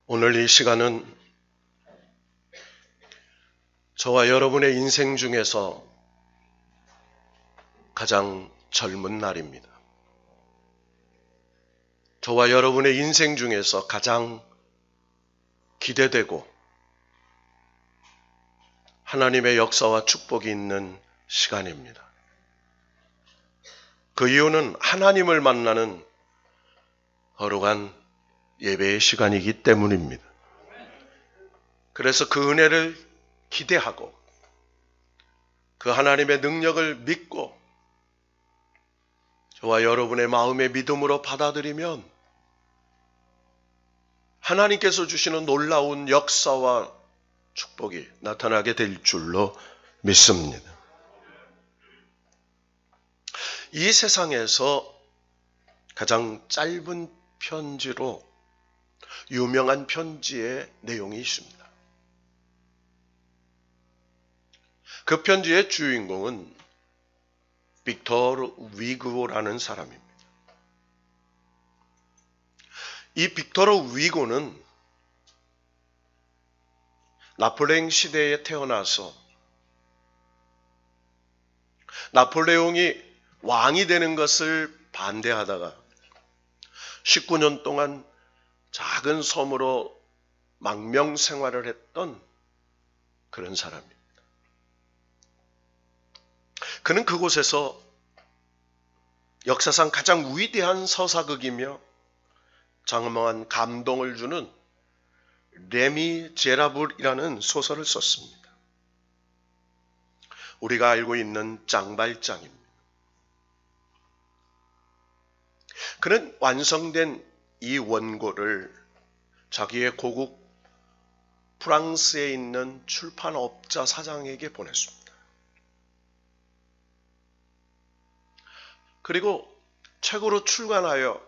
오늘 이 시간은 저와 여러분의 인생 중에서 가장 젊은 날입니다. 저와 여러분의 인생 중에서 가장 기대되고 하나님의 역사와 축복이 있는 시간입니다. 그 이유는 하나님을 만나는 거룩한 예배의 시간이기 때문입니다. 그래서 그 은혜를 기대하고 그 하나님의 능력을 믿고 저와 여러분의 마음의 믿음으로 받아들이면 하나님께서 주시는 놀라운 역사와 축복이 나타나게 될 줄로 믿습니다. 이 세상에서 가장 짧은 편지로 유명한 편지의 내용이 있습니다. 그 편지의 주인공은 빅토르 위고라는 사람입니다. 이 빅토르 위고는 나폴레옹 시대에 태어나서 나폴레옹이 왕이 되는 것을 반대하다가 19년 동안 작은 섬으로 망명 생활을 했던 그런 사람입니다. 그는 그곳에서 역사상 가장 위대한 서사극이며 장엄한 감동을 주는 레미제라블이라는 소설을 썼습니다. 우리가 알고 있는 짱발짱입니다. 그는 완성된 이 원고를 자기의 고국 프랑스에 있는 출판업자 사장에게 보냈습니다. 그리고 책으로 출간하여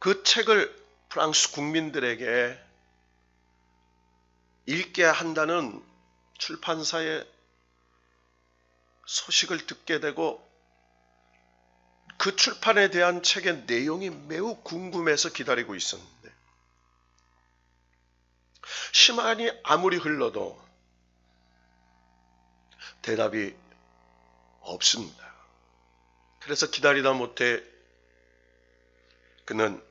그 책을 프랑스 국민들에게 읽게 한다는 출판사의 소식을 듣게 되고 그 출판에 대한 책의 내용이 매우 궁금해서 기다리고 있었는데 시간이 아무리 흘러도 대답이 없습니다. 그래서 기다리다 못해 그는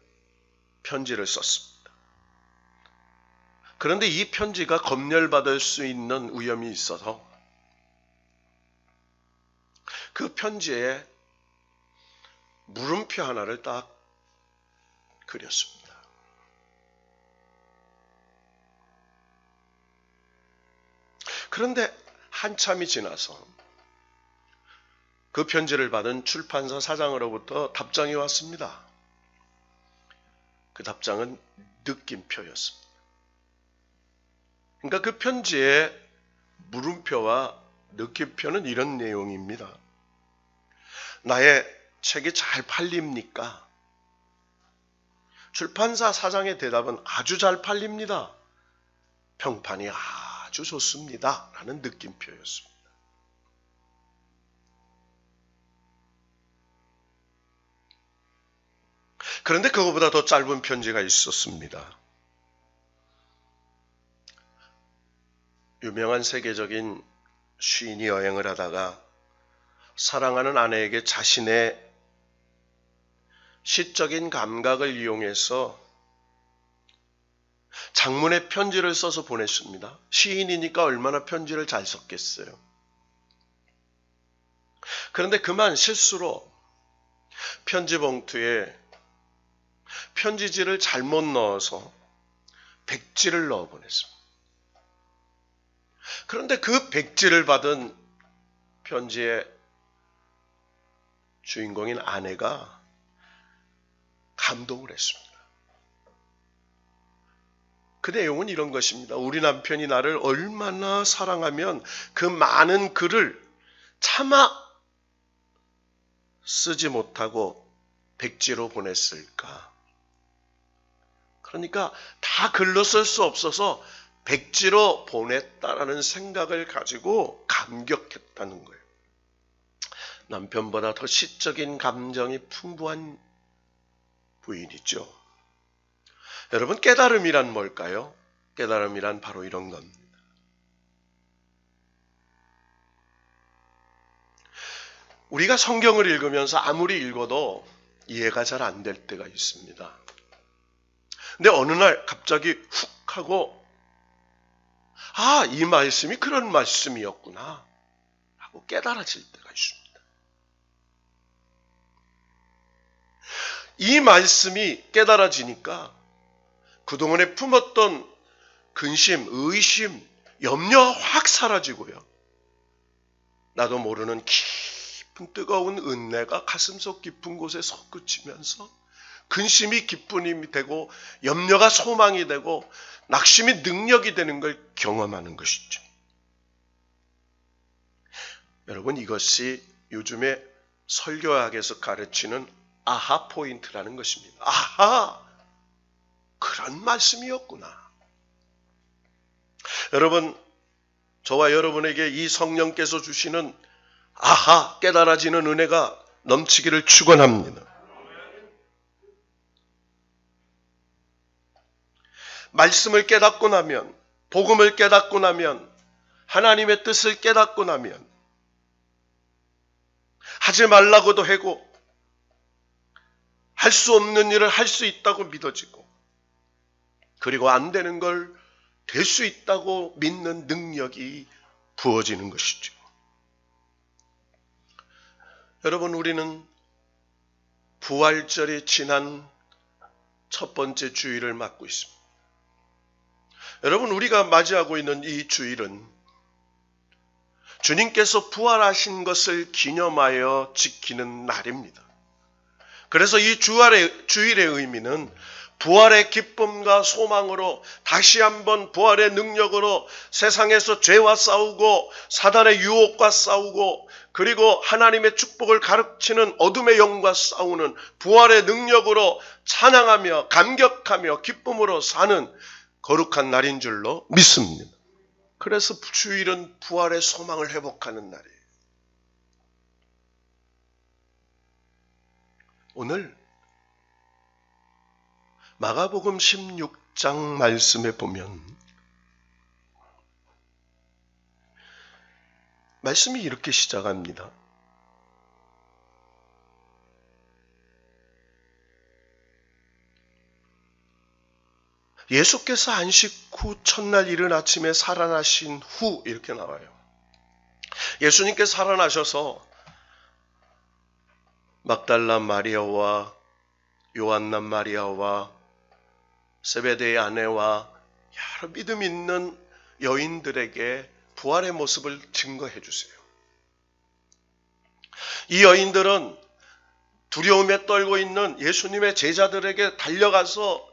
편지를 썼습니다. 그런데 이 편지가 검열받을 수 있는 위험이 있어서 그 편지에 물음표 하나를 딱 그렸습니다. 그런데 한참이 지나서 그 편지를 받은 출판사 사장으로부터 답장이 왔습니다. 그 답장은 느낌표였습니다. 그러니까 그 편지의 물음표와 느낌표는 이런 내용입니다. 나의 책이 잘 팔립니까? 출판사 사장의 대답은 아주 잘 팔립니다. 평판이 아주 좋습니다. 라는 느낌표였습니다. 그런데 그거보다 더 짧은 편지가 있었습니다. 유명한 세계적인 시인이 여행을 하다가 사랑하는 아내에게 자신의 시적인 감각을 이용해서 장문의 편지를 써서 보냈습니다. 시인이니까 얼마나 편지를 잘 썼겠어요. 그런데 그만 실수로 편지 봉투에 편지지를 잘못 넣어서 백지를 넣어 보냈습니다. 그런데 그 백지를 받은 편지의 주인공인 아내가 감동을 했습니다. 그 내용은 이런 것입니다. 우리 남편이 나를 얼마나 사랑하면 그 많은 글을 차마 쓰지 못하고 백지로 보냈을까. 그러니까 다 글로 쓸 수 없어서 백지로 보냈다라는 생각을 가지고 감격했다는 거예요. 남편보다 더 시적인 감정이 풍부한 부인이죠. 여러분, 깨달음이란 뭘까요? 깨달음이란 바로 이런 겁니다. 우리가 성경을 읽으면서 아무리 읽어도 이해가 잘 안 될 때가 있습니다. 근데 어느 날 갑자기 훅 하고 이 말씀이 그런 말씀이었구나 하고 깨달아질 때가 있습니다. 이 말씀이 깨달아지니까 그동안에 품었던 근심, 의심, 염려 확 사라지고요. 나도 모르는 깊은 뜨거운 은혜가 가슴속 깊은 곳에 솟구치면서 근심이 기쁨이 되고 염려가 소망이 되고 낙심이 능력이 되는 걸 경험하는 것이죠. 여러분, 이것이 요즘에 설교학에서 가르치는 아하 포인트라는 것입니다. 아하! 그런 말씀이었구나. 여러분, 저와 여러분에게 이 성령께서 주시는 아하, 깨달아지는 은혜가 넘치기를 축원합니다. 말씀을 깨닫고 나면, 복음을 깨닫고 나면, 하나님의 뜻을 깨닫고 나면 하지 말라고도 하고 할 수 없는 일을 할 수 있다고 믿어지고, 그리고 안 되는 걸 될 수 있다고 믿는 능력이 부어지는 것이죠. 여러분, 우리는 부활절이 지난 첫 번째 주일을 맞고 있습니다. 여러분, 우리가 맞이하고 있는 이 주일은 주님께서 부활하신 것을 기념하여 지키는 날입니다. 그래서 이 주일의 의미는 부활의 기쁨과 소망으로 다시 한번 부활의 능력으로 세상에서 죄와 싸우고 사단의 유혹과 싸우고 그리고 하나님의 축복을 가르치는 어둠의 영과 싸우는 부활의 능력으로 찬양하며 감격하며 기쁨으로 사는 거룩한 날인 줄로 믿습니다. 그래서 주일은 부활의 소망을 회복하는 날이에요. 오늘 마가복음 16장 말씀에 보면 말씀이 이렇게 시작합니다. 예수께서 안식 후 첫날 이른 아침에 살아나신 후 이렇게 나와요. 예수님께서 살아나셔서 막달라 마리아와 요한나 마리아와 세베대의 아내와 여러 믿음 있는 여인들에게 부활의 모습을 증거해 주세요. 이 여인들은 두려움에 떨고 있는 예수님의 제자들에게 달려가서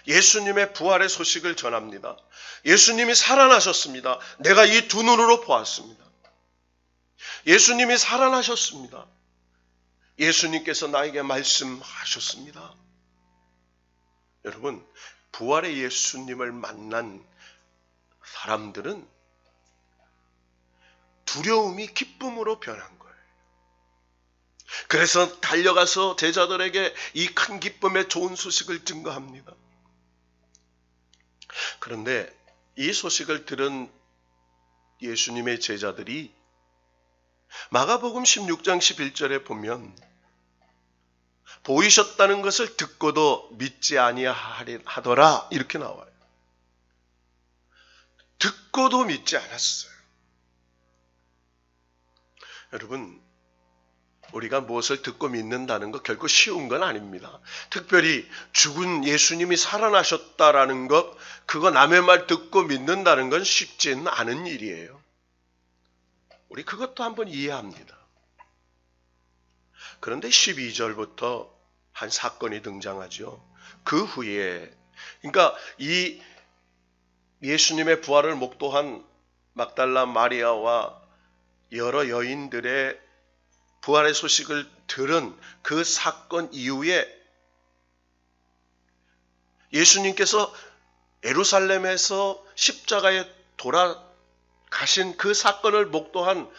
예수님의 부활의 소식을 전합니다. 예수님이 살아나셨습니다. 내가 이 두 눈으로 보았습니다. 예수님이 살아나셨습니다. 예수님께서 나에게 말씀하셨습니다. 여러분, 부활의 예수님을 만난 사람들은 두려움이 기쁨으로 변한 거예요. 그래서 달려가서 제자들에게 이 큰 기쁨의 좋은 소식을 증거합니다. 그런데 이 소식을 들은 예수님의 제자들이 마가복음 16장 11절에 보면 보이셨다는 것을 듣고도 믿지 아니하더라 이렇게 나와요. 듣고도 믿지 않았어요. 여러분, 우리가 무엇을 듣고 믿는다는 거 결코 쉬운 건 아닙니다. 특별히 죽은 예수님이 살아나셨다라는 것, 그거 남의 말 듣고 믿는다는 건 쉽지는 않은 일이에요. 우리 그것도 한번 이해합니다. 그런데 12절부터 한 사건이 등장하죠. 그 후에, 그러니까 이 예수님의 부활을 목도한 막달라 마리아와 여러 여인들의 부활의 소식을 들은 그 사건 이후에 예수님께서 예루살렘에서 십자가에 돌아가신 그 사건을 목도한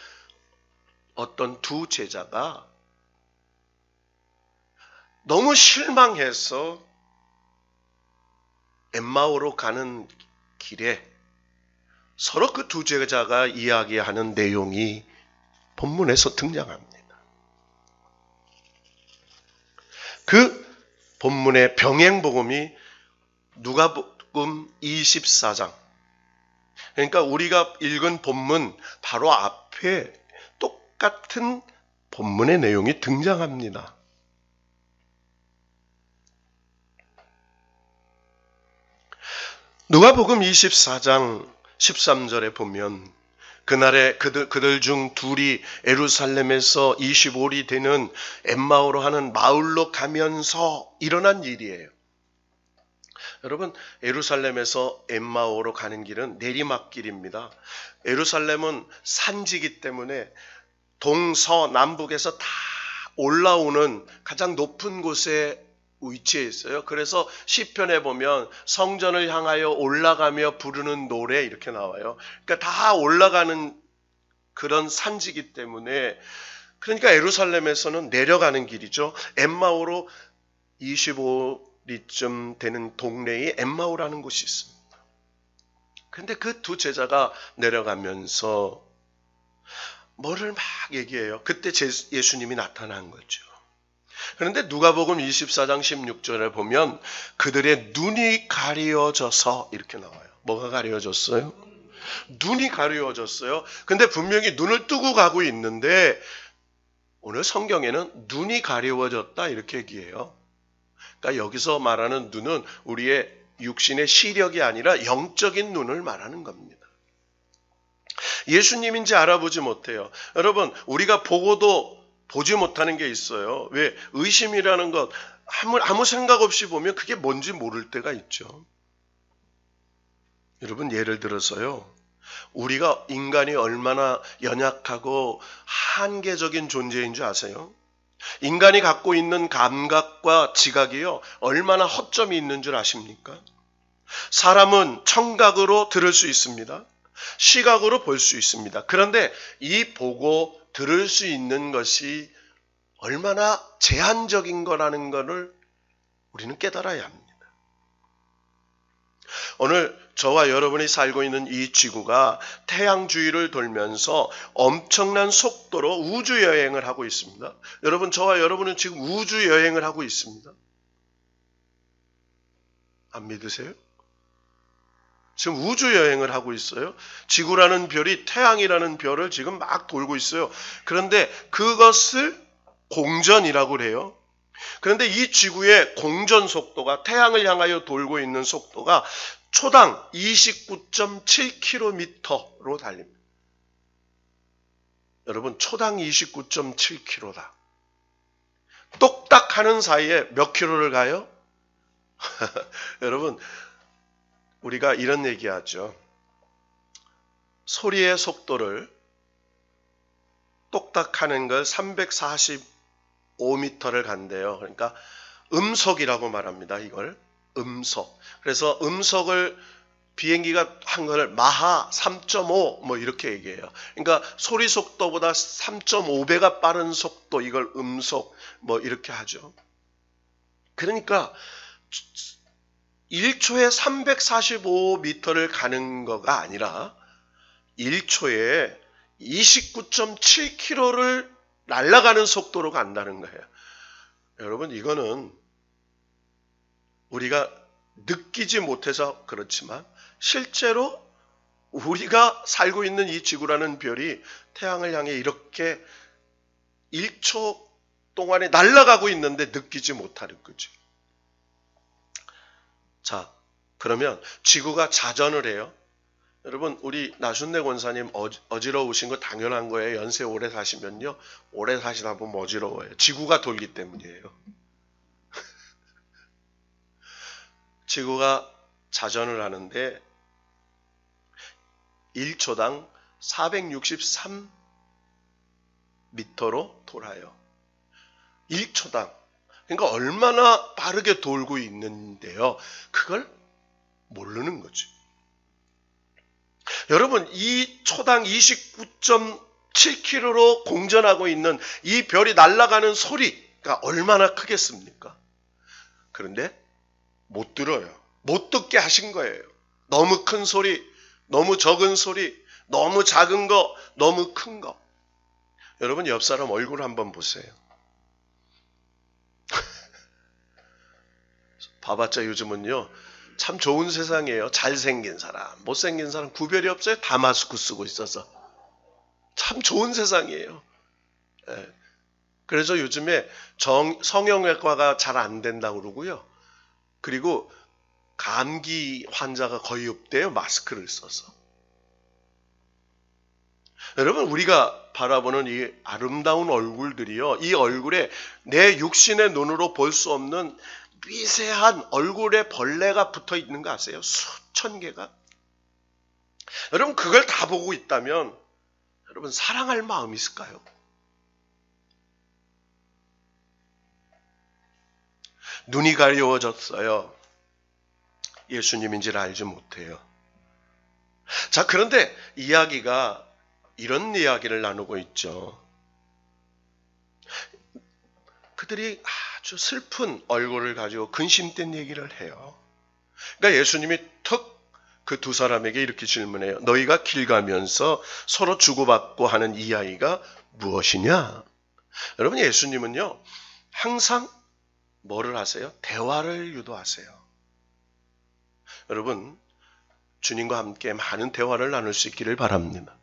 어떤 두 제자가 너무 실망해서 엠마오로 가는 길에 서로 그 두 제자가 이야기하는 내용이 본문에서 등장합니다. 그 본문의 병행복음이 누가복음 24장, 그러니까 우리가 읽은 본문 바로 앞에 똑같은 본문의 내용이 등장합니다. 누가복음 24장 13절에 보면 그날에 그들 중 둘이 예루살렘에서 25리 되는 엠마오로 하는 마을로 가면서 일어난 일이에요. 여러분, 예루살렘에서 엠마오로 가는 길은 내리막길입니다. 예루살렘은 산지기 때문에 동서남북에서 다 올라오는 가장 높은 곳에 위치해 있어요. 그래서 시편에 보면 성전을 향하여 올라가며 부르는 노래 이렇게 나와요. 그러니까 다 올라가는 그런 산지기 때문에, 그러니까 예루살렘에서는 내려가는 길이죠. 엠마오로 25리쯤 되는 동네에 엠마오라는 곳이 있습니다. 그런데 그 두 제자가 내려가면서 뭐를 막 얘기해요. 그때 예수님이 나타난 거죠. 그런데 누가복음 24장 16절에 보면 그들의 눈이 가려져서 이렇게 나와요. 뭐가 가려졌어요? 눈이 가려졌어요. 근데 분명히 눈을 뜨고 가고 있는데 오늘 성경에는 눈이 가려워졌다 이렇게 얘기해요. 그러니까 여기서 말하는 눈은 우리의 육신의 시력이 아니라 영적인 눈을 말하는 겁니다. 예수님인지 알아보지 못해요. 여러분, 우리가 보고도 보지 못하는 게 있어요. 왜? 의심이라는 것, 아무 생각 없이 보면 그게 뭔지 모를 때가 있죠. 여러분, 예를 들어서요. 우리가 인간이 얼마나 연약하고 한계적인 존재인 줄 아세요? 인간이 갖고 있는 감각과 지각이요, 얼마나 허점이 있는 줄 아십니까? 사람은 청각으로 들을 수 있습니다. 시각으로 볼 수 있습니다. 그런데 이 보고 들을 수 있는 것이 얼마나 제한적인 거라는 것을 우리는 깨달아야 합니다. 오늘 저와 여러분이 살고 있는 이 지구가 태양 주위를 돌면서 엄청난 속도로 우주 여행을 하고 있습니다. 여러분, 저와 여러분은 지금 우주 여행을 하고 있습니다. 안 믿으세요? 지금 우주 여행을 하고 있어요. 지구라는 별이 태양이라는 별을 지금 막 돌고 있어요. 그런데 그것을 공전이라고 그래요. 그런데 이 지구의 공전 속도가, 태양을 향하여 돌고 있는 속도가 초당 29.7km로 달립니다. 여러분, 초당 29.7km다. 똑딱 하는 사이에 몇 킬로를 가요? 여러분, 우리가 이런 얘기하죠. 소리의 속도를 똑딱하는 걸 345m를 간대요. 그러니까 음속이라고 말합니다. 이걸 음속. 그래서 음속을 비행기가 한 걸 마하 3.5 뭐 이렇게 얘기해요. 그러니까 소리 속도보다 3.5배가 빠른 속도, 이걸 음속 뭐 이렇게 하죠. 그러니까 1초에 345m를 가는 거가 아니라 1초에 29.7km를 날아가는 속도로 간다는 거예요. 여러분, 이거는 우리가 느끼지 못해서 그렇지만 실제로 우리가 살고 있는 이 지구라는 별이 태양을 향해 이렇게 1초 동안에 날아가고 있는데 느끼지 못하는 거죠. 자, 그러면 지구가 자전을 해요. 여러분, 우리 나순례 권사님 어지러우신 거 당연한 거예요. 연세 오래 사시면요, 오래 사시다 보면 어지러워요. 지구가 돌기 때문이에요. 지구가 자전을 하는데 1초당 463m로 돌아요. 1초당. 그러니까 얼마나 빠르게 돌고 있는데요. 그걸 모르는 거죠. 여러분, 이 초당 29.7km로 공전하고 있는 이 별이 날아가는 소리가 얼마나 크겠습니까? 그런데 못 들어요. 못 듣게 하신 거예요. 너무 큰 소리, 너무 적은 소리, 너무 작은 거, 너무 큰 거. 여러분 옆 사람 얼굴 한번 보세요. 봐봤자 요즘은요 참 좋은 세상이에요. 잘생긴 사람, 못생긴 사람 구별이 없어요. 다 마스크 쓰고 있어서 참 좋은 세상이에요. 예. 그래서 요즘에 성형외과가 잘 안 된다고 그러고요. 그리고 감기 환자가 거의 없대요. 마스크를 써서. 여러분 우리가 바라보는 이 아름다운 얼굴들이요. 이 얼굴에 내 육신의 눈으로 볼 수 없는 미세한 얼굴에 벌레가 붙어 있는 거 아세요? 수천 개가. 여러분 그걸 다 보고 있다면 여러분 사랑할 마음이 있을까요? 눈이 가려워졌어요. 예수님인지를 알지 못해요. 자, 그런데 이야기가 이런 이야기를 나누고 있죠. 그들이 아주 슬픈 얼굴을 가지고 근심된 얘기를 해요. 그러니까 예수님이 턱 그 두 사람에게 이렇게 질문해요. 너희가 길 가면서 서로 주고받고 하는 이야기가 무엇이냐? 여러분 예수님은요 항상 뭐를 하세요? 대화를 유도하세요. 여러분 주님과 함께 많은 대화를 나눌 수 있기를 바랍니다.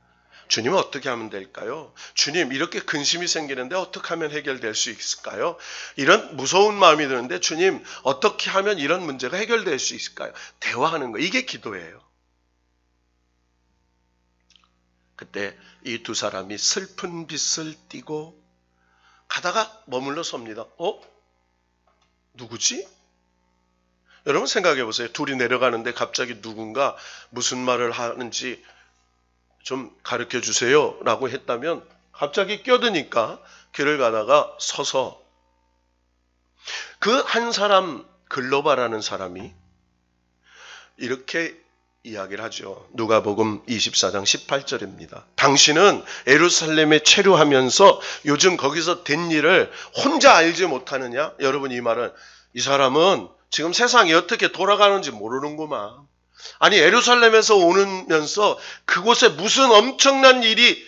주님은 어떻게 하면 될까요? 주님 이렇게 근심이 생기는데 어떻게 하면 해결될 수 있을까요? 이런 무서운 마음이 드는데 주님 어떻게 하면 이런 문제가 해결될 수 있을까요? 대화하는 거 이게 기도예요. 그때 이 두 사람이 슬픈 빛을 띠고 가다가 머물러 섭니다. 누구지? 여러분 생각해 보세요. 둘이 내려가는데 갑자기 누군가 무슨 말을 하는지 좀 가르쳐 주세요 라고 했다면 갑자기 껴드니까 길을 가다가 서서 그 한 사람 글로바라는 사람이 이렇게 이야기를 하죠. 누가복음 24장 18절입니다. 당신은 예루살렘에 체류하면서 요즘 거기서 된 일을 혼자 알지 못하느냐? 여러분 이 말은 이 사람은 지금 세상이 어떻게 돌아가는지 모르는구만. 아니 예루살렘에서 오면서 그곳에 무슨 엄청난 일이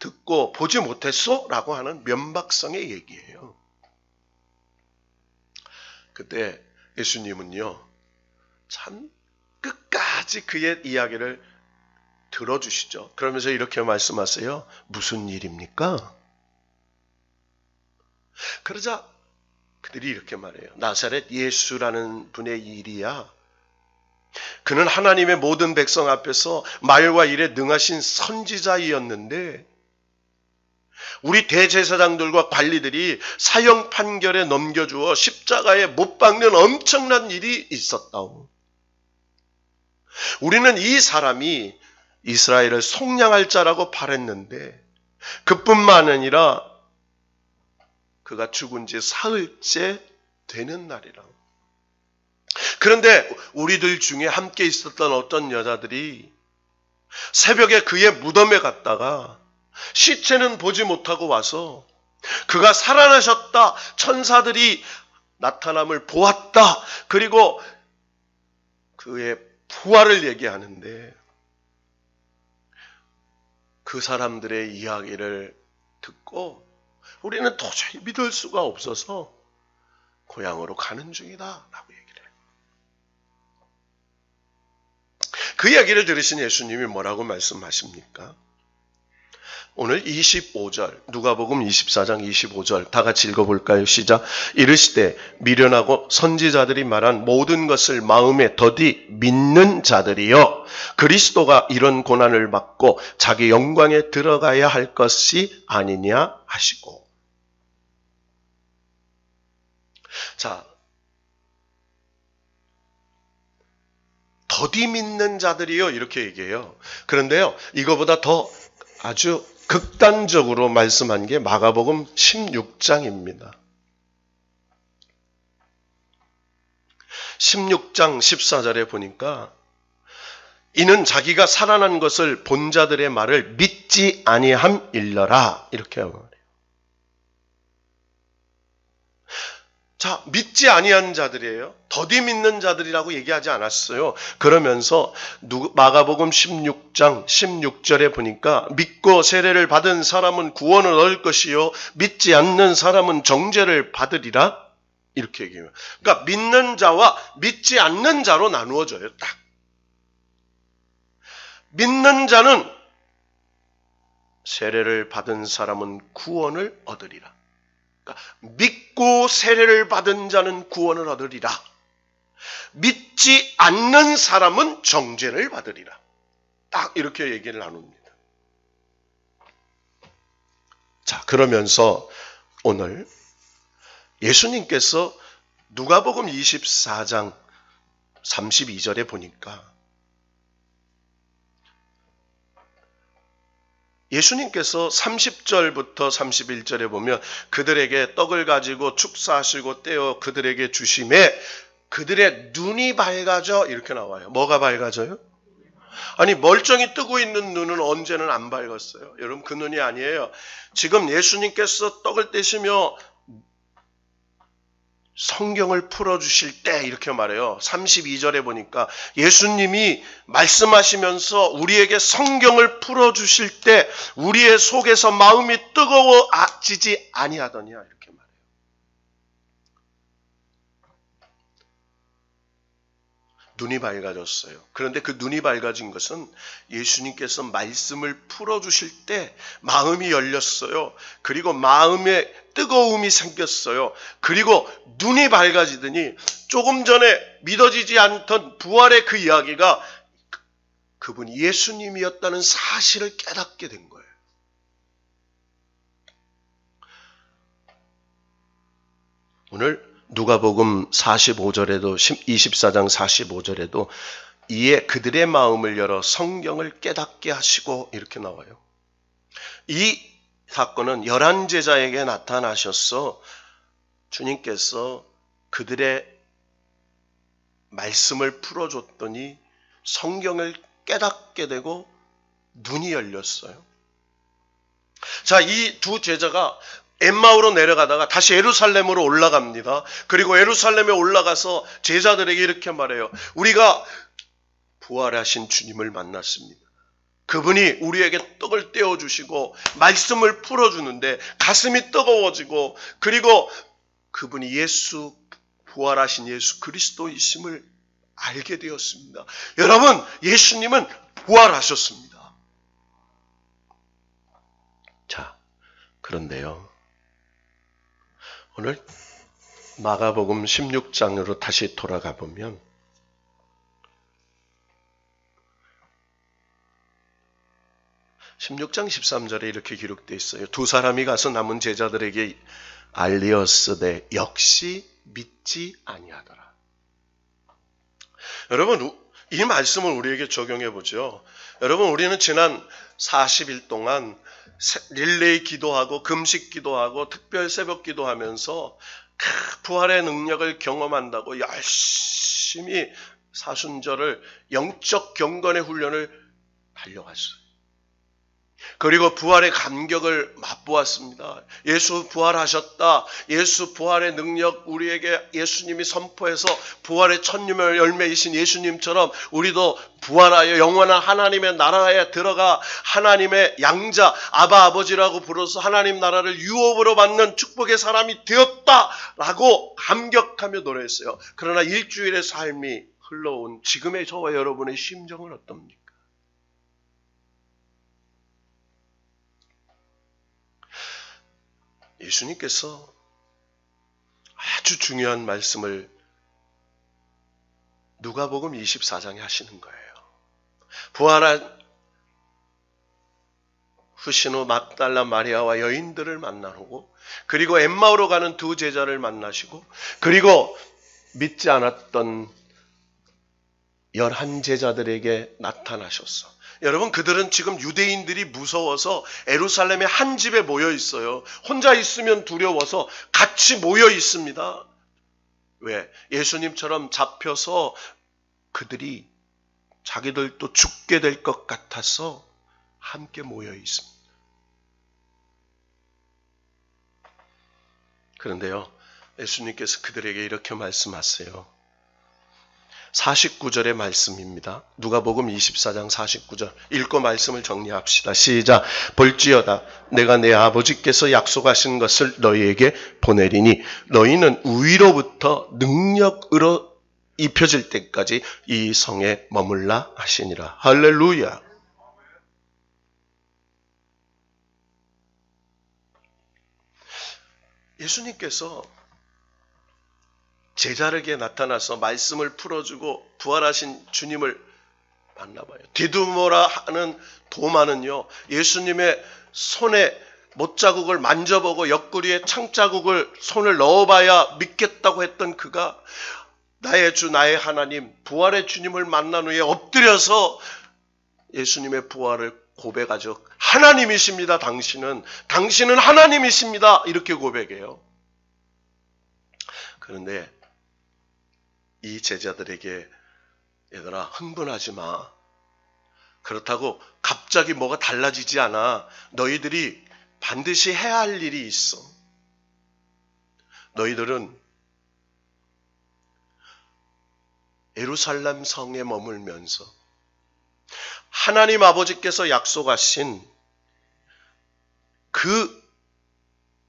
듣고 보지 못했어? 라고 하는 면박성의 얘기예요. 그때 예수님은요 참 끝까지 그의 이야기를 들어주시죠. 그러면서 이렇게 말씀하세요. 무슨 일입니까? 그러자 그들이 이렇게 말해요. 나사렛 예수라는 분의 일이야. 그는 하나님의 모든 백성 앞에서 말과 일에 능하신 선지자이었는데 우리 대제사장들과 관리들이 사형 판결에 넘겨주어 십자가에 못 박는 엄청난 일이 있었다오. 우리는 이 사람이 이스라엘을 속량할 자라고 바랬는데 그뿐만 아니라 그가 죽은 지 사흘째 되는 날이라. 그런데 우리들 중에 함께 있었던 어떤 여자들이 새벽에 그의 무덤에 갔다가 시체는 보지 못하고 와서 그가 살아나셨다, 천사들이 나타남을 보았다, 그리고 그의 부활을 얘기하는데 그 사람들의 이야기를 듣고 우리는 도저히 믿을 수가 없어서 고향으로 가는 중이다 라고 얘기를 해요. 그 이야기를 들으신 예수님이 뭐라고 말씀하십니까? 오늘 25절 누가복음 24장 25절 다 같이 읽어볼까요? 시작. 이르시되 미련하고 선지자들이 말한 모든 것을 마음에 더디 믿는 자들이여 그리스도가 이런 고난을 받고 자기 영광에 들어가야 할 것이 아니냐 하시고. 자, 더디 믿는 자들이요 이렇게 얘기해요. 그런데요 이거보다 더 아주 극단적으로 말씀한 게 마가복음 16장입니다. 16장 14절에 보니까 이는 자기가 살아난 것을 본 자들의 말을 믿지 아니함일러라 이렇게 말해요. 자, 믿지 아니한 자들이에요. 더디 믿는 자들이라고 얘기하지 않았어요. 그러면서 마가복음 16장 16절에 보니까 믿고 세례를 받은 사람은 구원을 얻을 것이요 믿지 않는 사람은 정죄를 받으리라 이렇게 얘기해요. 그러니까 믿는 자와 믿지 않는 자로 나누어져요. 딱. 믿는 자는 세례를 받은 사람은 구원을 얻으리라. 그러니까 믿고 세례를 받은 자는 구원을 얻으리라. 믿지 않는 사람은 정죄를 받으리라. 딱 이렇게 얘기를 나눕니다. 자, 그러면서 오늘 예수님께서 누가복음 24장 32절에 보니까 예수님께서 30절부터 31절에 보면 그들에게 떡을 가지고 축사하시고 떼어 그들에게 주심에 그들의 눈이 밝아져 이렇게 나와요. 뭐가 밝아져요? 아니 멀쩡히 뜨고 있는 눈은 언제는 안 밝았어요. 여러분 그 눈이 아니에요. 지금 예수님께서 떡을 떼시며 성경을 풀어주실 때 이렇게 말해요. 32절에 보니까 예수님이 말씀하시면서 우리에게 성경을 풀어주실 때 우리의 속에서 마음이 뜨거워지지 아니하더냐 이렇게 말해요. 눈이 밝아졌어요. 그런데 그 눈이 밝아진 것은 예수님께서 말씀을 풀어주실 때 마음이 열렸어요. 그리고 마음에 뜨거움이 생겼어요. 그리고 눈이 밝아지더니 조금 전에 믿어지지 않던 부활의 그 이야기가 그분이 예수님이었다는 사실을 깨닫게 된 거예요. 오늘 누가복음 45절에도 24장 45절에도 이에 그들의 마음을 열어 성경을 깨닫게 하시고 이렇게 나와요. 이 사건은 11제자에게 나타나셔서 주님께서 그들의 말씀을 풀어줬더니 성경을 깨닫게 되고 눈이 열렸어요. 자, 이 두 제자가 엠마오로 내려가다가 다시 예루살렘으로 올라갑니다. 그리고 예루살렘에 올라가서 제자들에게 이렇게 말해요. 우리가 부활하신 주님을 만났습니다. 그분이 우리에게 떡을 떼어주시고 말씀을 풀어주는데 가슴이 뜨거워지고 그리고 그분이 부활하신 예수 그리스도이심을 알게 되었습니다. 여러분, 예수님은 부활하셨습니다. 자, 그런데요. 오늘 마가복음 16장으로 다시 돌아가 보면 16장 13절에 이렇게 기록되어 있어요. 두 사람이 가서 남은 제자들에게 알리었으되 역시 믿지 아니하더라. 여러분, 이 말씀을 우리에게 적용해 보죠. 여러분, 우리는 지난 40일 동안 릴레이 기도하고 금식 기도하고 특별 새벽 기도하면서 부활의 능력을 경험한다고 열심히 사순절을 영적 경건의 훈련을 달려갔어요. 그리고 부활의 감격을 맛보았습니다. 예수 부활하셨다. 예수 부활의 능력 우리에게 예수님이 선포해서 부활의 첫 열매이신 예수님처럼 우리도 부활하여 영원한 하나님의 나라에 들어가 하나님의 양자 아바 아버지라고 불러서 하나님 나라를 유업으로 받는 축복의 사람이 되었다라고 감격하며 노래했어요. 그러나 일주일의 삶이 흘러온 지금의 저와 여러분의 심정은 어떻습니까? 예수님께서 아주 중요한 말씀을 누가복음 24장에 하시는 거예요. 부활한 후신 후 막달라 마리아와 여인들을 만나고 그리고 엠마오로 가는 두 제자를 만나시고 그리고 믿지 않았던 11제자들에게 나타나셨어. 여러분, 그들은 지금 유대인들이 무서워서 예루살렘의 한 집에 모여 있어요. 혼자 있으면 두려워서 같이 모여 있습니다. 왜? 예수님처럼 잡혀서 그들이 자기들도 죽게 될 것 같아서 함께 모여 있습니다. 그런데요, 예수님께서 그들에게 이렇게 말씀하세요. 49절의 말씀입니다. 누가복음 24장 49절 읽고 말씀을 정리합시다. 시작. 볼지어다 내가 내 아버지께서 약속하신 것을 너희에게 보내리니 너희는 위로부터 능력으로 입혀질 때까지 이 성에 머물라 하시니라. 할렐루야. 예수님께서 제자에게 나타나서 말씀을 풀어주고 부활하신 주님을 만나봐요. 디두모라 하는 도마는요, 예수님의 손에 못자국을 만져보고 옆구리에 창자국을 손을 넣어봐야 믿겠다고 했던 그가 나의 주 나의 하나님 부활의 주님을 만난 후에 엎드려서 예수님의 부활을 고백하죠. 하나님이십니다. 당신은 하나님이십니다. 이렇게 고백해요. 그런데 이 제자들에게 얘들아 흥분하지 마. 그렇다고 갑자기 뭐가 달라지지 않아. 너희들이 반드시 해야 할 일이 있어. 너희들은 예루살렘 성에 머물면서 하나님 아버지께서 약속하신 그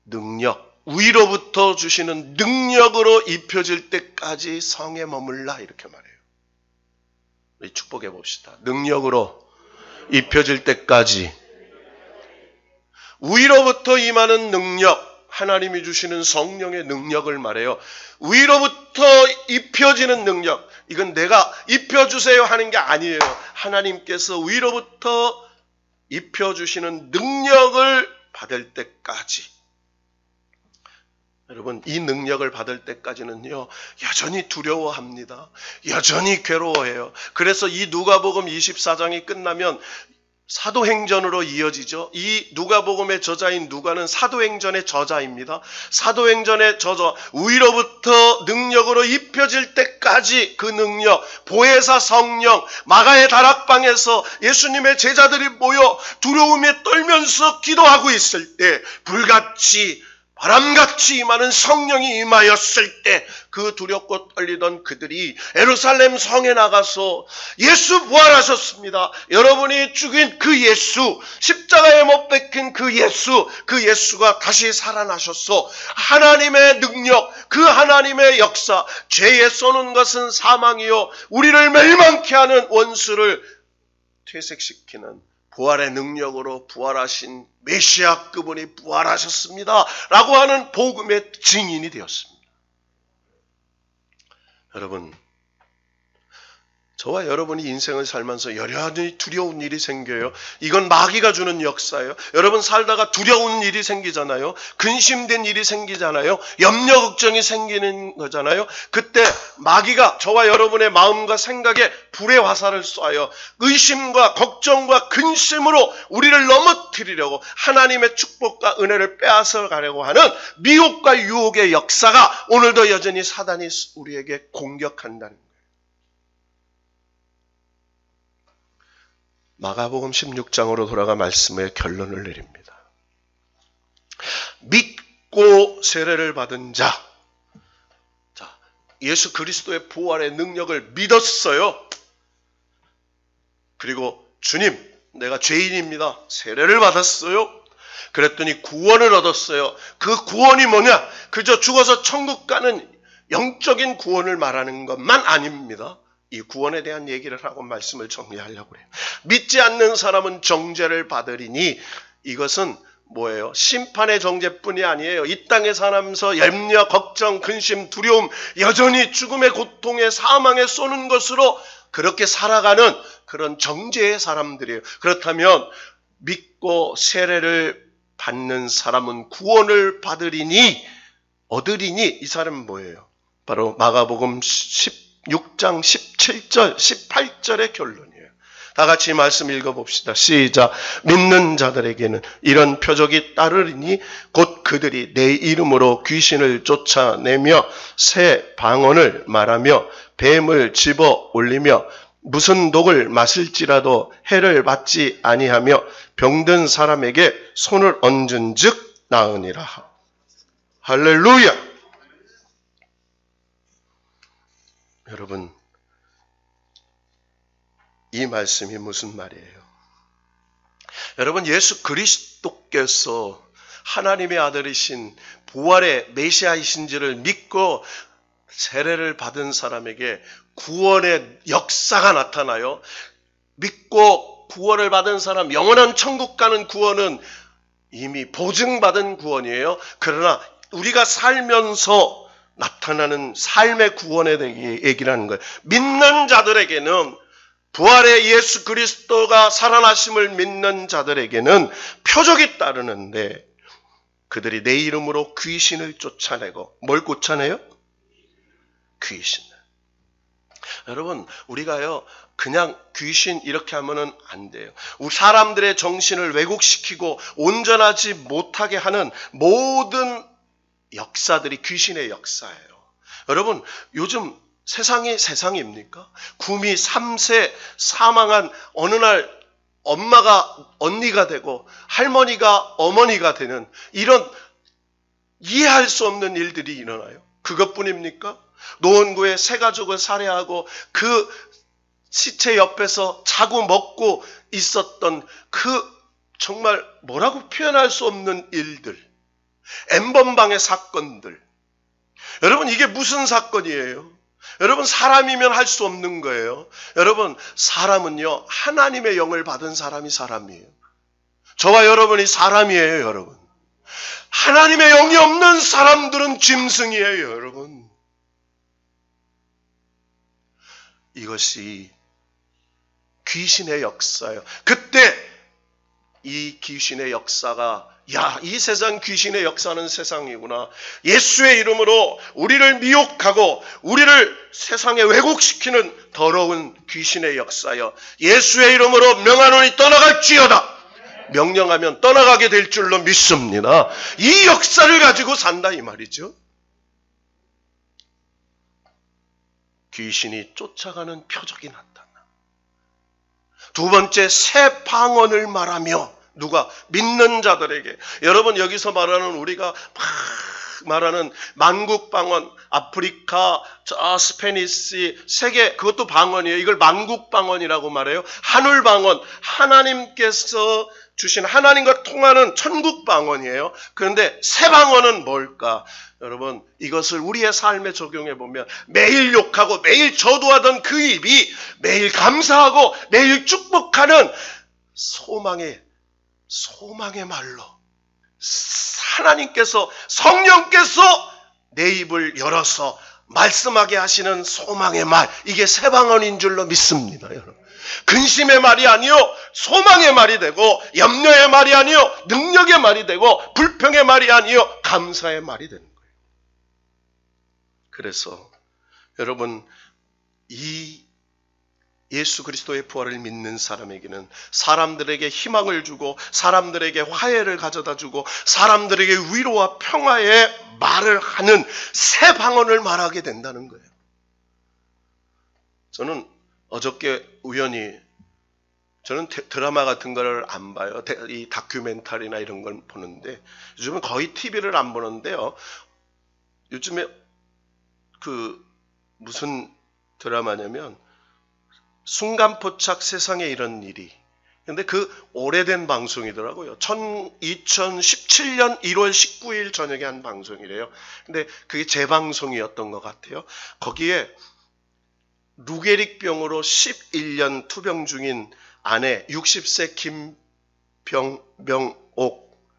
능력, 위로부터 주시는 능력으로 입혀질 때까지 성에 머물라 이렇게 말해요. 우리 축복해 봅시다. 능력으로 입혀질 때까지 위로부터 임하는 능력, 하나님이 주시는 성령의 능력을 말해요. 위로부터 입혀지는 능력, 이건 내가 입혀주세요 하는 게 아니에요. 하나님께서 위로부터 입혀주시는 능력을 받을 때까지. 여러분, 이 능력을 받을 때까지는요, 여전히 두려워합니다. 여전히 괴로워해요. 그래서 이 누가복음 24장이 끝나면 사도행전으로 이어지죠. 이 누가복음의 저자인 누가는 사도행전의 저자입니다. 사도행전의 저자, 위로부터 능력으로 입혀질 때까지 그 능력, 보혜사 성령, 마가의 다락방에서 예수님의 제자들이 모여 두려움에 떨면서 기도하고 있을 때 불같이 바람같이 임하는 성령이 임하였을 때 그 두렵고 떨리던 그들이 예루살렘 성에 나가서 예수 부활하셨습니다. 여러분이 죽인 그 예수, 십자가에 못 박힌 그 예수가 다시 살아나셨어. 하나님의 능력, 그 하나님의 역사, 죄에 쏘는 것은 사망이요 우리를 멸망케 하는 원수를 퇴색시키는 부활의 능력으로 부활하신 메시아 그분이 부활하셨습니다. 라고 하는 복음의 증인이 되었습니다. 여러분, 저와 여러분이 인생을 살면서 여전히 두려운 일이 생겨요. 이건 마귀가 주는 역사예요. 여러분 살다가 두려운 일이 생기잖아요. 근심된 일이 생기잖아요. 염려 걱정이 생기는 거잖아요. 그때 마귀가 저와 여러분의 마음과 생각에 불의 화살을 쏴요. 의심과 걱정과 근심으로 우리를 넘어뜨리려고 하나님의 축복과 은혜를 빼앗아 가려고 하는 미혹과 유혹의 역사가 오늘도 여전히 사단이 우리에게 공격한다는 거예요. 마가복음 16장으로 돌아가 말씀의 결론을 내립니다. 믿고 세례를 받은 자, 예수 그리스도의 부활의 능력을 믿었어요. 그리고 주님, 내가 죄인입니다. 세례를 받았어요. 그랬더니 구원을 얻었어요. 그 구원이 뭐냐? 그저 죽어서 천국 가는 영적인 구원을 말하는 것만 아닙니다. 이 구원에 대한 얘기를 하고 말씀을 정리하려고 해요. 믿지 않는 사람은 정죄를 받으리니 이것은 뭐예요? 심판의 정죄뿐이 아니에요. 이 땅에 살면서 염려, 걱정, 근심, 두려움, 여전히 죽음의 고통에 사망에 쏘는 것으로 그렇게 살아가는 그런 정죄의 사람들이에요. 그렇다면 믿고 세례를 받는 사람은 구원을 얻으리니 이 사람은 뭐예요? 바로 마가복음 16장 17절, 18절의 결론이에요. 다 같이 말씀 읽어봅시다. 시작. 믿는 자들에게는 이런 표적이 따르리니 곧 그들이 내 이름으로 귀신을 쫓아내며 새 방언을 말하며 뱀을 집어 올리며 무슨 독을 마실지라도 해를 받지 아니하며 병든 사람에게 손을 얹은 즉 나으니라. 할렐루야. 여러분, 이 말씀이 무슨 말이에요? 여러분, 예수 그리스도께서 하나님의 아들이신 부활의 메시아이신지를 믿고 세례를 받은 사람에게 구원의 역사가 나타나요. 믿고 구원을 받은 사람, 영원한 천국 가는 구원은 이미 보증받은 구원이에요. 그러나 우리가 살면서 나타나는 삶의 구원에 대해 얘기를 하는 거예요. 믿는 자들에게는, 부활의 예수 그리스도가 살아나심을 믿는 자들에게는 표적이 따르는데, 그들이 내 이름으로 귀신을 쫓아내고, 뭘 쫓아내요? 귀신을. 여러분, 우리가요 그냥 귀신 이렇게 하면은 안 돼요. 우리 사람들의 정신을 왜곡시키고 온전하지 못하게 하는 모든 역사들이 귀신의 역사예요. 여러분, 요즘 세상이 세상입니까? 구미 3세 사망한 어느 날 엄마가 언니가 되고 할머니가 어머니가 되는 이런 이해할 수 없는 일들이 일어나요. 그것뿐입니까? 노원구에 세 가족을 살해하고 그 시체 옆에서 자고 먹고 있었던 그 정말 뭐라고 표현할 수 없는 일들, N번방의 사건들. 여러분, 이게 무슨 사건이에요? 여러분, 사람이면 할 수 없는 거예요. 여러분, 사람은요 하나님의 영을 받은 사람이 사람이에요. 저와 여러분이 사람이에요. 여러분, 하나님의 영이 없는 사람들은 짐승이에요. 여러분, 이것이 귀신의 역사예요. 그때 이 귀신의 역사가, 야, 이 세상 귀신의 역사는 세상이구나. 예수의 이름으로 우리를 미혹하고 우리를 세상에 왜곡시키는 더러운 귀신의 역사여. 예수의 이름으로 명하노니 떠나갈지어다. 명령하면 떠나가게 될 줄로 믿습니다. 이 역사를 가지고 산다 이 말이죠. 귀신이 쫓아가는 표적이 나타나. 두 번째, 새 방언을 말하며. 누가? 믿는 자들에게. 여러분, 여기서 말하는 우리가 말하는 만국 방언, 아프리카, 스페니시, 세계, 그것도 방언이에요. 이걸 만국 방언이라고 말해요. 하늘 방언, 하나님께서 주신 하나님과 통하는 천국 방언이에요. 그런데 새 방언은 뭘까? 여러분, 이것을 우리의 삶에 적용해 보면 매일 욕하고 매일 저주하던 그 입이 매일 감사하고 매일 축복하는 소망의 말로, 하나님께서, 성령께서 내 입을 열어서 말씀하게 하시는 소망의 말, 이게 새 방언인 줄로 믿습니다. 여러분, 근심의 말이 아니요 소망의 말이 되고, 염려의 말이 아니요 능력의 말이 되고, 불평의 말이 아니요 감사의 말이 되는 거예요. 그래서 여러분, 이 예수 그리스도의 부활을 믿는 사람에게는 사람들에게 희망을 주고, 사람들에게 화해를 가져다 주고, 사람들에게 위로와 평화의 말을 하는 새 방언을 말하게 된다는 거예요. 저는 어저께 우연히, 저는 드라마 같은 걸 안 봐요. 이 다큐멘터리나 이런 걸 보는데, 요즘은 거의 TV를 안 보는데요. 요즘에 무슨 드라마냐면 순간포착 세상에 이런 일이. 근데 그 오래된 방송이더라고요. 2017년 1월 19일 저녁에 한 방송이래요. 근데 그게 재방송이었던 것 같아요. 거기에 루게릭병으로 11년 투병 중인 아내 60세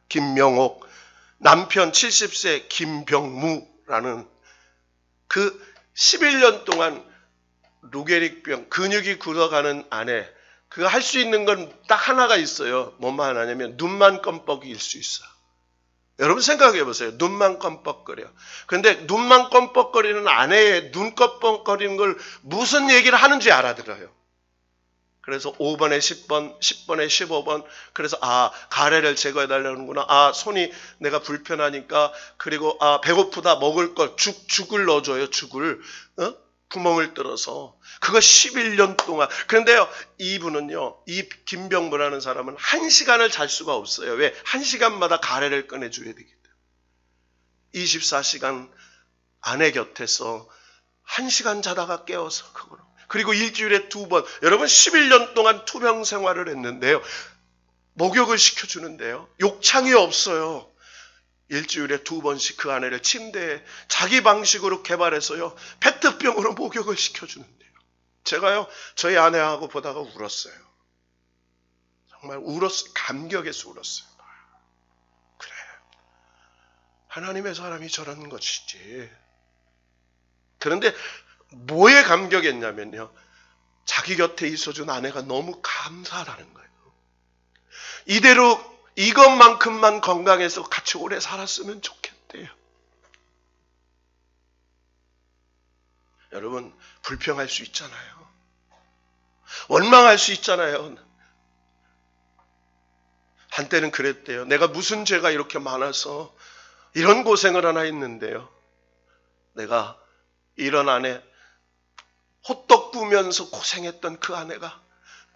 김명옥, 남편 70세 김병무라는 그 11년 동안 루게릭병, 근육이 굳어가는 아내, 그거 할 수 있는 건 딱 하나가 있어요. 뭐만 하냐면 눈만 껌뻑일 수 있어요. 여러분 생각해 보세요. 눈만 껌뻑거려. 그런데 눈만 껌뻑거리는 아내의 눈 껌뻑거리는 걸 무슨 얘기를 하는지 알아들어요. 그래서 5번에 10번, 10번에 15번, 그래서 가래를 제거해 달라는구나. 손이 내가 불편하니까, 그리고 배고프다, 먹을 걸, 죽을 넣어줘요. 죽을. 구멍을 뚫어서. 그거 11년 동안. 그런데요, 이분은요, 이 김병무라는 사람은 1시간을 잘 수가 없어요. 왜? 1시간마다 가래를 꺼내줘야 되기 때문에. 24시간 아내 곁에서 1시간 자다가 깨어서 그거로. 그리고 일주일에 2번. 여러분 11년 동안 투병 생활을 했는데요. 목욕을 시켜주는데요. 욕창이 없어요. 일주일에 2번씩 그 아내를 침대에 자기 방식으로 개발해서요. 페트병으로 목욕을 시켜주는데요. 제가요. 저희 아내하고 보다가 울었어요. 정말 울었어요. 감격해서 울었어요. 그래. 하나님의 사람이 저런 것이지. 그런데 뭐에 감격했냐면요. 자기 곁에 있어준 아내가 너무 감사하다는 거예요. 이대로 이것만큼만 건강해서 같이 오래 살았으면 좋겠대요. 여러분, 불평할 수 있잖아요. 원망할 수 있잖아요. 한때는 그랬대요. 내가 무슨 죄가 이렇게 많아서 이런 고생을 하나 했는데요. 내가 이런 아내, 호떡 구우면서 고생했던 그 아내가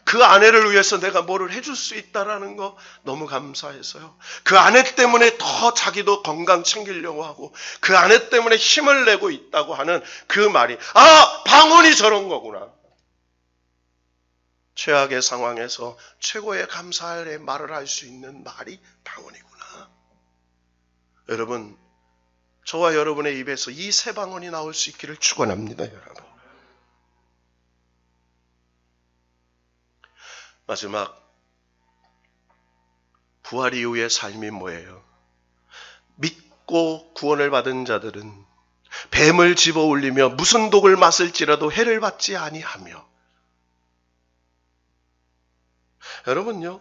그 아내를 위해서 내가 뭐를 해줄 수 있다라는 거 너무 감사해서요. 그 아내 때문에 더 자기도 건강 챙기려고 하고 그 아내 때문에 힘을 내고 있다고 하는 그 말이 방언이 저런 거구나. 최악의 상황에서 최고의 감사의 말을 할 수 있는 말이 방언이구나. 여러분, 저와 여러분의 입에서 이 세 방언이 나올 수 있기를 축원합니다, 여러분. 마지막, 부활 이후의 삶이 뭐예요? 믿고 구원을 받은 자들은 뱀을 집어 올리며 무슨 독을 마실지라도 해를 받지 아니하며. 여러분요,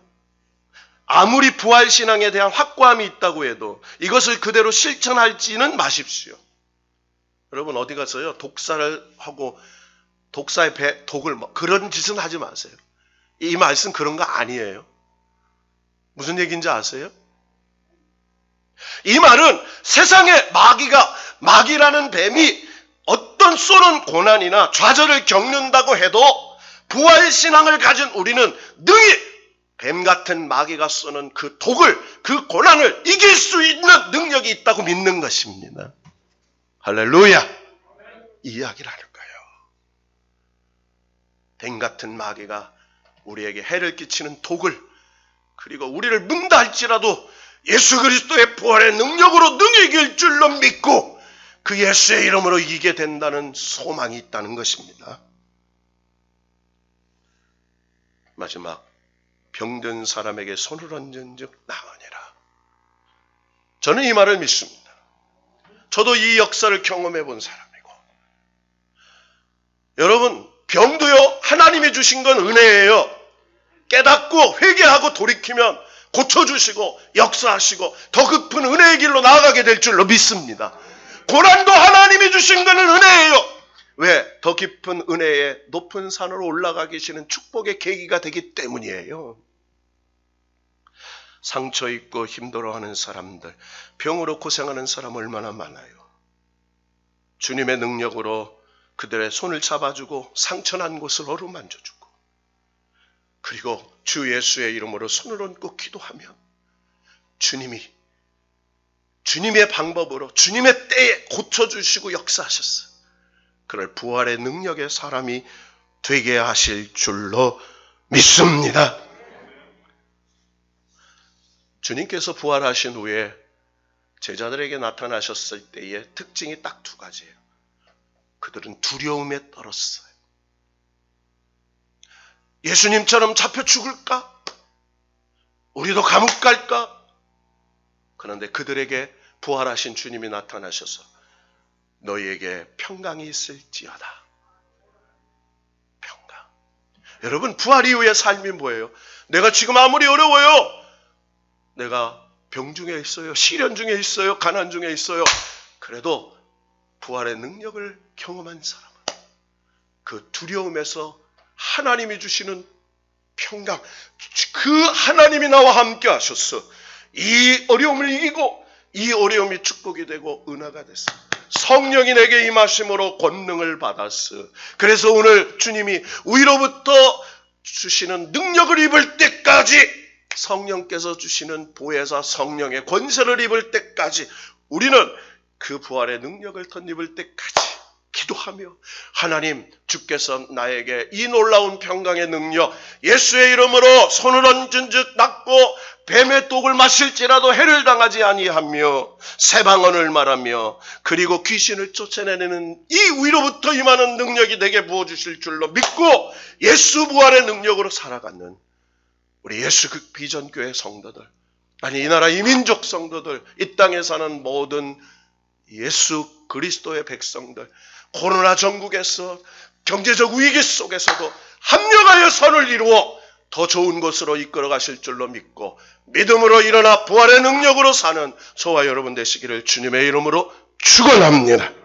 아무리 부활신앙에 대한 확고함이 있다고 해도 이것을 그대로 실천할지는 마십시오. 여러분 어디 가서요, 독사를 하고 독사의 독을 그런 짓은 하지 마세요. 이 말씀 그런 거 아니에요. 무슨 얘기인지 아세요? 이 말은 세상에 마귀라는 뱀이 어떤 쏘는 고난이나 좌절을 겪는다고 해도 부활신앙을 가진 우리는 능히 뱀 같은 마귀가 쏘는 그 독을, 그 고난을 이길 수 있는 능력이 있다고 믿는 것입니다. 할렐루야! 이 이야기를 하는 거예요. 뱀 같은 마귀가 우리에게 해를 끼치는 독을, 그리고 우리를 문다 할지라도 예수 그리스도의 부활의 능력으로 능히 이길 줄로 믿고 그 예수의 이름으로 이기게 된다는 소망이 있다는 것입니다. 마지막, 병든 사람에게 손을 얹은즉 나으니라. 저는 이 말을 믿습니다. 저도 이 역사를 경험해 본 사람이고, 여러분, 병도요 하나님이 주신 건 은혜예요. 깨닫고 회개하고 돌이키면 고쳐주시고 역사하시고 더 깊은 은혜의 길로 나아가게 될 줄로 믿습니다. 고난도 하나님이 주신 것은 은혜예요. 왜? 더 깊은 은혜의 높은 산으로 올라가 계시는 축복의 계기가 되기 때문이에요. 상처 입고 힘들어하는 사람들, 병으로 고생하는 사람 얼마나 많아요. 주님의 능력으로 그들의 손을 잡아주고 상처난 곳을 어루만져주고, 그리고 주 예수의 이름으로 손을 얹고 기도하면 주님의 방법으로 주님의 때에 고쳐주시고 역사하셨어요. 그럴 부활의 능력의 사람이 되게 하실 줄로 믿습니다. 주님께서 부활하신 후에 제자들에게 나타나셨을 때의 특징이 딱 2가지예요. 그들은 두려움에 떨었어요. 예수님처럼 잡혀 죽을까? 우리도 감옥 갈까? 그런데 그들에게 부활하신 주님이 나타나셔서 너희에게 평강이 있을지어다. 평강. 여러분, 부활 이후의 삶이 뭐예요? 내가 지금 아무리 어려워요. 내가 병 중에 있어요. 시련 중에 있어요. 가난 중에 있어요. 그래도 부활의 능력을 경험한 사람은 그 두려움에서 하나님이 주시는 평강, 그 하나님이 나와 함께 하셨어. 이 어려움을 이기고 이 어려움이 축복이 되고 은혜가 됐어. 성령이 내게 임하심으로 권능을 받았어. 그래서 오늘 주님이 위로부터 주시는 능력을 입을 때까지, 성령께서 주시는 보혜사 성령의 권세를 입을 때까지, 우리는 그 부활의 능력을 덧입을 때까지 기도하며 하나님 주께서 나에게 이 놀라운 평강의 능력 예수의 이름으로 손을 얹은 즉 낫고 뱀의 독을 마실지라도 해를 당하지 아니하며 새 방언을 말하며 그리고 귀신을 쫓아내는 이 위로부터 임하는 능력이 내게 부어주실 줄로 믿고 예수 부활의 능력으로 살아가는 우리 예수 비전교회 성도들, 아니 이 나라 이민족 성도들, 이 땅에 사는 모든 예수 그리스도의 백성들, 코로나 전국에서 경제적 위기 속에서도 합력하여 선을 이루어 더 좋은 곳으로 이끌어 가실 줄로 믿고 믿음으로 일어나 부활의 능력으로 사는 저와 여러분 되시기를 주님의 이름으로 축원합니다.